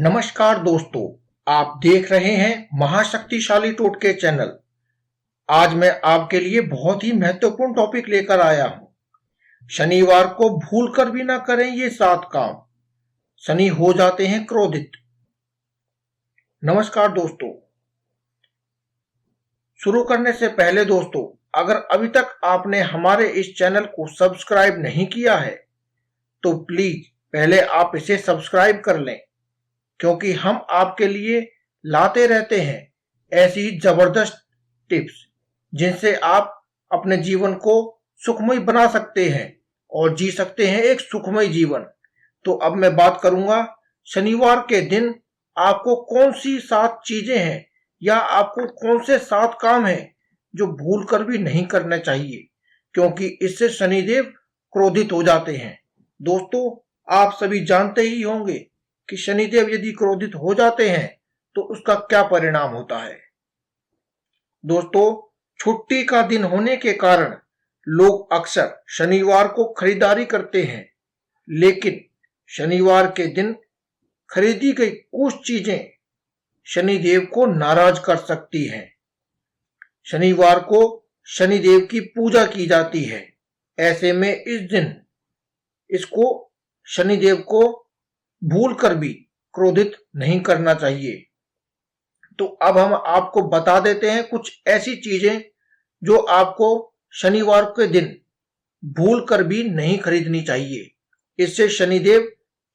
नमस्कार दोस्तों, आप देख रहे हैं महाशक्तिशाली टोटके चैनल। आज मैं आपके लिए बहुत ही महत्वपूर्ण टॉपिक लेकर आया हूं। शनिवार को भूलकर भी ना करें ये 7 काम। शनि हो जाते हैं क्रोधित। नमस्कार दोस्तों, शुरू करने से पहले दोस्तों, अगर अभी तक आपने हमारे इस चैनल को सब्सक्राइब नहीं किया है तो प्लीज पहले आप इसे सब्सक्राइब कर लें, क्योंकि हम आपके लिए लाते रहते हैं ऐसी जबरदस्त टिप्स जिनसे आप अपने जीवन को सुखमय बना सकते हैं और जी सकते हैं एक सुखमय जीवन। तो अब मैं बात करूंगा शनिवार के दिन आपको कौन सी 7 चीजें हैं या आपको कौन से 7 काम हैं जो भूल कर भी नहीं करना चाहिए, क्योंकि इससे शनिदेव क्रोधित हो जाते हैं। दोस्तों, आप सभी जानते ही होंगे कि शनिदेव यदि क्रोधित हो जाते हैं तो उसका क्या परिणाम होता है। दोस्तों, छुट्टी का दिन होने के कारण लोग अक्सर शनिवार को खरीदारी करते हैं, लेकिन शनिवार के दिन खरीदी गई कुछ चीजें शनिदेव को नाराज कर सकती हैं। शनिवार को शनिदेव की पूजा की जाती है। ऐसे में इस दिन इसको शनिदेव को भूल कर भी क्रोधित नहीं करना चाहिए। तो अब हम आपको बता देते हैं कुछ ऐसी चीजें जो आपको शनिवार के दिन भूल कर भी नहीं खरीदनी चाहिए। इससे शनिदेव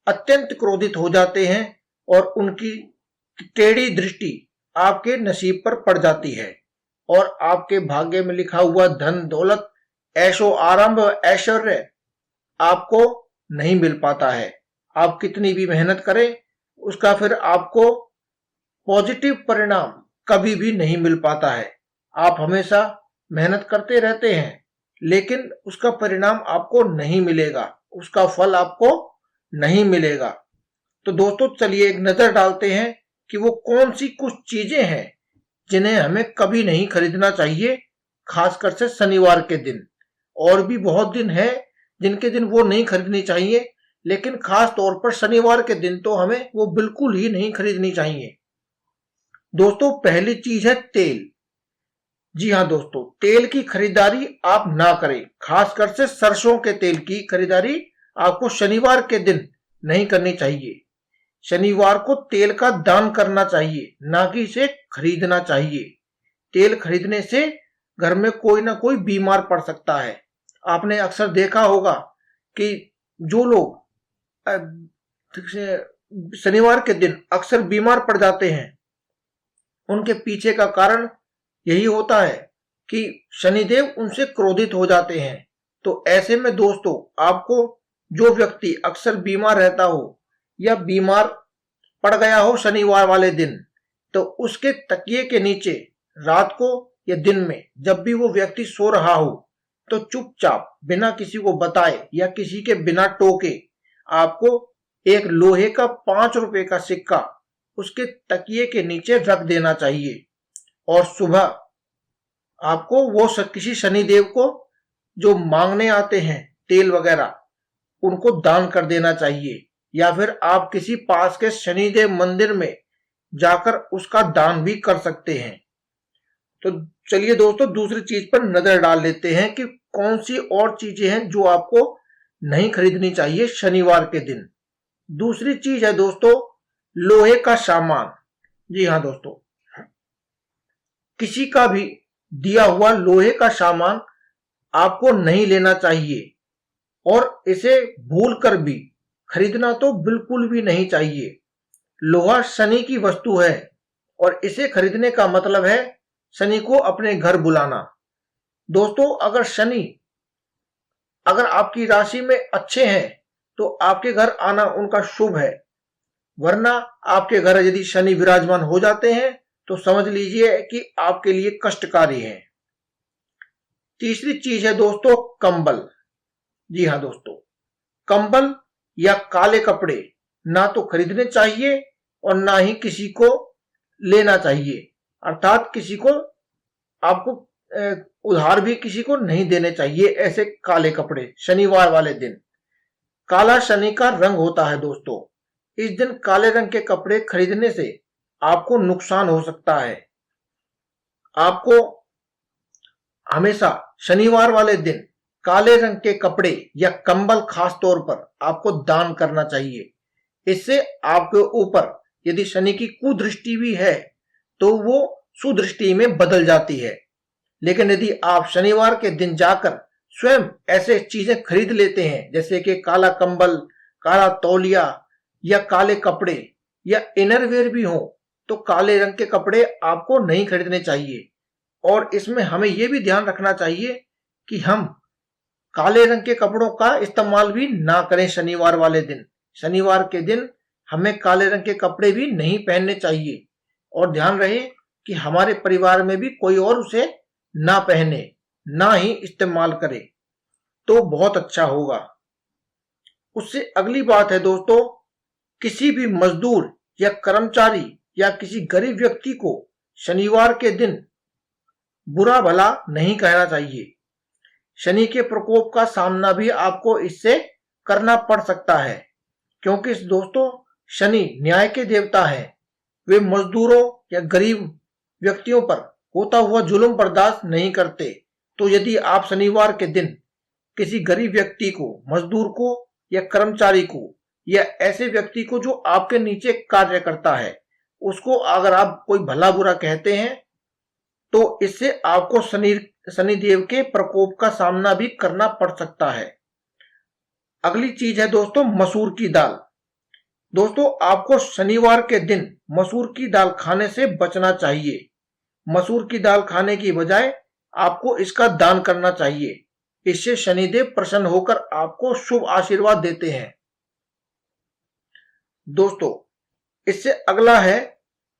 अत्यंत क्रोधित हो जाते हैं और उनकी टेढ़ी दृष्टि आपके नसीब पर पड़ जाती है और आपके भाग्य में लिखा हुआ धन दौलत ऐशो आराम ऐश्वर्य आपको नहीं मिल पाता है। आप कितनी भी मेहनत करें उसका फिर आपको पॉजिटिव परिणाम कभी भी नहीं मिल पाता है। आप हमेशा मेहनत करते रहते हैं लेकिन उसका परिणाम आपको नहीं मिलेगा, उसका फल आपको नहीं मिलेगा। तो दोस्तों, चलिए एक नजर डालते हैं कि वो कौन सी कुछ चीजें हैं जिन्हें हमें कभी नहीं खरीदना चाहिए, खासकर से शनिवार के दिन। और भी बहुत दिन है जिनके दिन वो नहीं खरीदनी चाहिए, लेकिन खास तौर पर शनिवार के दिन तो हमें वो बिल्कुल ही नहीं खरीदनी चाहिए। दोस्तों, पहली चीज है तेल। जी हाँ दोस्तों, तेल की खरीदारी आप ना करें। खासकर से सरसों के तेल की खरीदारी आपको शनिवार के दिन नहीं करनी चाहिए। शनिवार को तेल का दान करना चाहिए, ना कि इसे खरीदना चाहिए। तेल खरीदने से घर में कोई ना कोई बीमार पड़ सकता है। आपने अक्सर देखा होगा कि जो लोग शनिवार के दिन अक्सर बीमार पड़ जाते हैं, उनके पीछे का कारण यही होता है कि शनिदेव उनसे क्रोधित हो जाते हैं। तो ऐसे में दोस्तों, आपको जो व्यक्ति अक्सर बीमार रहता हो या बीमार पड़ गया हो शनिवार वाले दिन, तो उसके तकिए के नीचे रात को या दिन में जब भी वो व्यक्ति सो रहा हो तो चुपचाप बिना किसी को बताए या किसी के बिना टोके आपको एक लोहे का 5 रुपए का सिक्का उसके तकिए के नीचे रख देना चाहिए और सुबह आपको वो किसी शनिदेव को जो मांगने आते हैं तेल वगैरह, उनको दान कर देना चाहिए। या फिर आप किसी पास के शनिदेव मंदिर में जाकर उसका दान भी कर सकते हैं। तो चलिए दोस्तों, दूसरी चीज पर नजर डाल लेते हैं कि कौन सी और चीजें हैं जो आपको नहीं खरीदनी चाहिए शनिवार के दिन। दूसरी चीज है दोस्तों, लोहे का सामान। जी हाँ दोस्तों, किसी का भी दिया हुआ लोहे का सामान आपको नहीं लेना चाहिए और इसे भूल कर भी खरीदना तो बिल्कुल भी नहीं चाहिए। लोहा शनि की वस्तु है और इसे खरीदने का मतलब है शनि को अपने घर बुलाना। दोस्तों, अगर आपकी राशि में अच्छे हैं तो आपके घर आना उनका शुभ है, वरना आपके घर यदि शनि विराजमान हो जाते हैं तो समझ लीजिए कि आपके लिए कष्टकारी है। तीसरी चीज है दोस्तों, कंबल। जी हाँ दोस्तों, कंबल या काले कपड़े ना तो खरीदने चाहिए और ना ही किसी को लेना चाहिए। अर्थात किसी को आपको उधार भी किसी को नहीं देने चाहिए ऐसे काले कपड़े शनिवार वाले दिन। काला शनि का रंग होता है दोस्तों, इस दिन काले रंग के कपड़े खरीदने से आपको नुकसान हो सकता है। आपको हमेशा शनिवार वाले दिन काले रंग के कपड़े या कंबल खास तौर पर आपको दान करना चाहिए। इससे आपके ऊपर यदि शनि की कुदृष्टि भी है तो वो सुदृष्टि में बदल जाती है। लेकिन यदि आप शनिवार के दिन जाकर स्वयं ऐसे चीजें खरीद लेते हैं जैसे कि काला कंबल, काला तौलिया या काले कपड़े या इनरवेयर भी हो, तो काले रंग के कपड़े आपको नहीं खरीदने चाहिए। और इसमें हमें यह भी ध्यान रखना चाहिए कि हम काले रंग के कपड़ों का इस्तेमाल भी ना करें शनिवार वाले दिन। शनिवार के दिन हमें काले रंग के कपड़े भी नहीं पहनने चाहिए और ध्यान रहे कि हमारे परिवार में भी कोई और उसे ना पहने, ना ही इस्तेमाल करे, तो बहुत अच्छा होगा। उससे अगली बात है दोस्तों, किसी भी मजदूर या कर्मचारी या किसी गरीब व्यक्ति को शनिवार के दिन बुरा भला नहीं कहना चाहिए। शनि के प्रकोप का सामना भी आपको इससे करना पड़ सकता है, क्योंकि दोस्तों शनि न्याय के देवता हैं। वे मजदूरों या गरीब व्यक्तियों पर होता हुआ जुल्म बर्दाश्त नहीं करते। तो यदि आप शनिवार के दिन किसी गरीब व्यक्ति को, मजदूर को या कर्मचारी को या ऐसे व्यक्ति को जो आपके नीचे कार्य करता है, उसको अगर आप कोई भला बुरा कहते हैं तो इससे आपको शनिदेव के प्रकोप का सामना भी करना पड़ सकता है। अगली चीज है दोस्तों मसूर की दाल। दोस्तों आपको शनिवार के दिन मसूर की दाल खाने से बचना चाहिए। मसूर की दाल खाने की बजाय आपको इसका दान करना चाहिए। इससे शनिदेव प्रसन्न होकर आपको शुभ आशीर्वाद देते हैं। दोस्तों इससे अगला है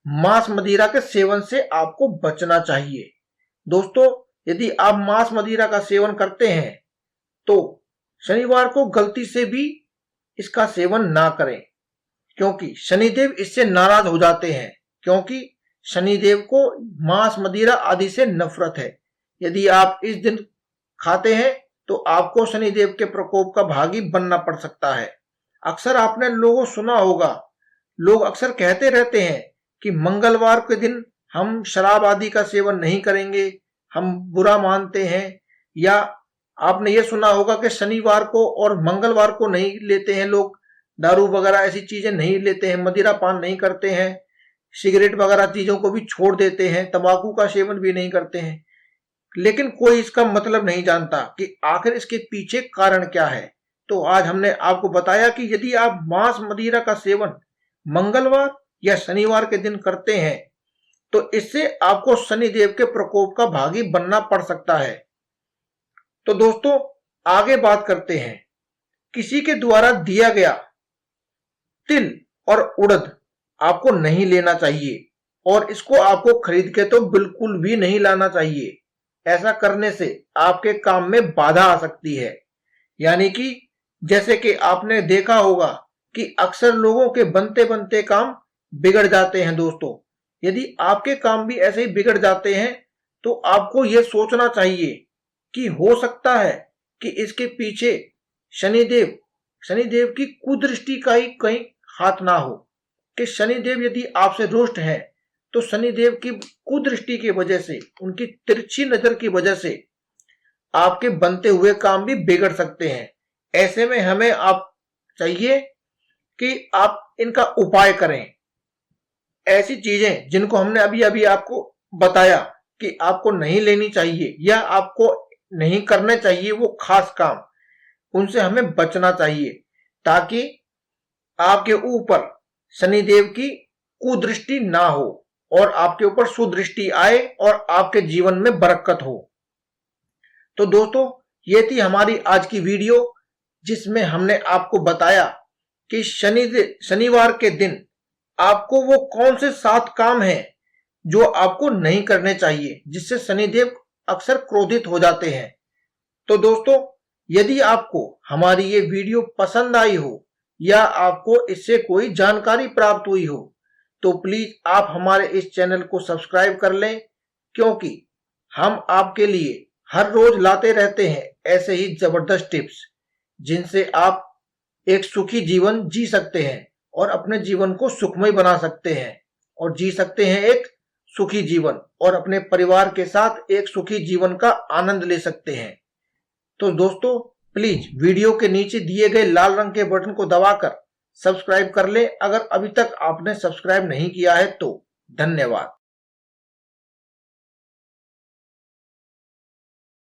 मांस मदिरा के सेवन से आपको बचना चाहिए। दोस्तों यदि आप मांस मदिरा का सेवन करते हैं तो शनिवार को गलती से भी इसका सेवन ना करें, क्योंकि शनिदेव इससे नाराज हो जाते हैं, क्योंकि शनिदेव को मांस मदिरा आदि से नफरत है। यदि आप इस दिन खाते हैं तो आपको शनिदेव के प्रकोप का भागी बनना पड़ सकता है। अक्सर आपने लोगों सुना होगा, लोग अक्सर कहते रहते हैं कि मंगलवार के दिन हम शराब आदि का सेवन नहीं करेंगे, हम बुरा मानते हैं। या आपने ये सुना होगा कि शनिवार को और मंगलवार को नहीं लेते हैं लोग, दारू वगैरह ऐसी चीजें नहीं लेते हैं, मदिरा पान नहीं करते हैं, सिगरेट वगैरह चीजों को भी छोड़ देते हैं, तंबाकू का सेवन भी नहीं करते हैं। लेकिन कोई इसका मतलब नहीं जानता कि आखिर इसके पीछे कारण क्या है। तो आज हमने आपको बताया कि यदि आप मांस मदिरा का सेवन मंगलवार या शनिवार के दिन करते हैं तो इससे आपको शनिदेव के प्रकोप का भागी बनना पड़ सकता है। तो दोस्तों आगे बात करते हैं, किसी के द्वारा दिया गया तिल और उड़द आपको नहीं लेना चाहिए और इसको आपको खरीद के तो बिल्कुल भी नहीं लाना चाहिए। ऐसा करने से आपके काम में बाधा आ सकती है। यानी कि जैसे कि आपने देखा होगा कि अक्सर लोगों के बनते बनते काम बिगड़ जाते हैं। दोस्तों यदि आपके काम भी ऐसे ही बिगड़ जाते हैं तो आपको यह सोचना चाहिए कि हो सकता है कि इसके पीछे शनिदेव की कुदृष्टि का ही कहीं हाथ ना हो, कि शनिदेव यदि आपसे रुष्ट है तो शनिदेव की कुदृष्टि की वजह से, उनकी तिरछी नजर की वजह से आपके बनते हुए काम भी बिगड़ सकते हैं। ऐसे में हमें आप चाहिए कि आप इनका उपाय करें। ऐसी चीजें जिनको हमने अभी अभी आपको बताया कि आपको नहीं लेनी चाहिए या आपको नहीं करने चाहिए वो खास काम, उनसे हमें बचना चाहिए ताकि आपके ऊपर शनिदेव की कुदृष्टि ना हो और आपके ऊपर सुदृष्टि आए और आपके जीवन में बरकत हो। तो दोस्तों ये थी हमारी आज की वीडियो, जिसमें हमने आपको बताया कि शनिवार के दिन आपको वो कौन से 7 काम हैं जो आपको नहीं करने चाहिए, जिससे शनिदेव अक्सर क्रोधित हो जाते हैं। तो दोस्तों यदि आपको हमारी ये वीडियो पसंद आई हो या आपको इससे कोई जानकारी प्राप्त हुई हो तो प्लीज आप हमारे इस चैनल को सब्सक्राइब कर लें, क्योंकि हम आपके लिए हर रोज लाते रहते हैं ऐसे ही जबरदस्त टिप्स जिनसे आप एक सुखी जीवन जी सकते हैं। और अपने जीवन को सुखमय बना सकते हैं और जी सकते हैं एक सुखी जीवन और अपने परिवार के साथ एक सुखी जीवन का आनंद ले सकते हैं। तो दोस्तों प्लीज वीडियो के नीचे दिए गए लाल रंग के बटन को दबाकर सब्सक्राइब कर लें अगर अभी तक आपने सब्सक्राइब नहीं किया है तो। धन्यवाद।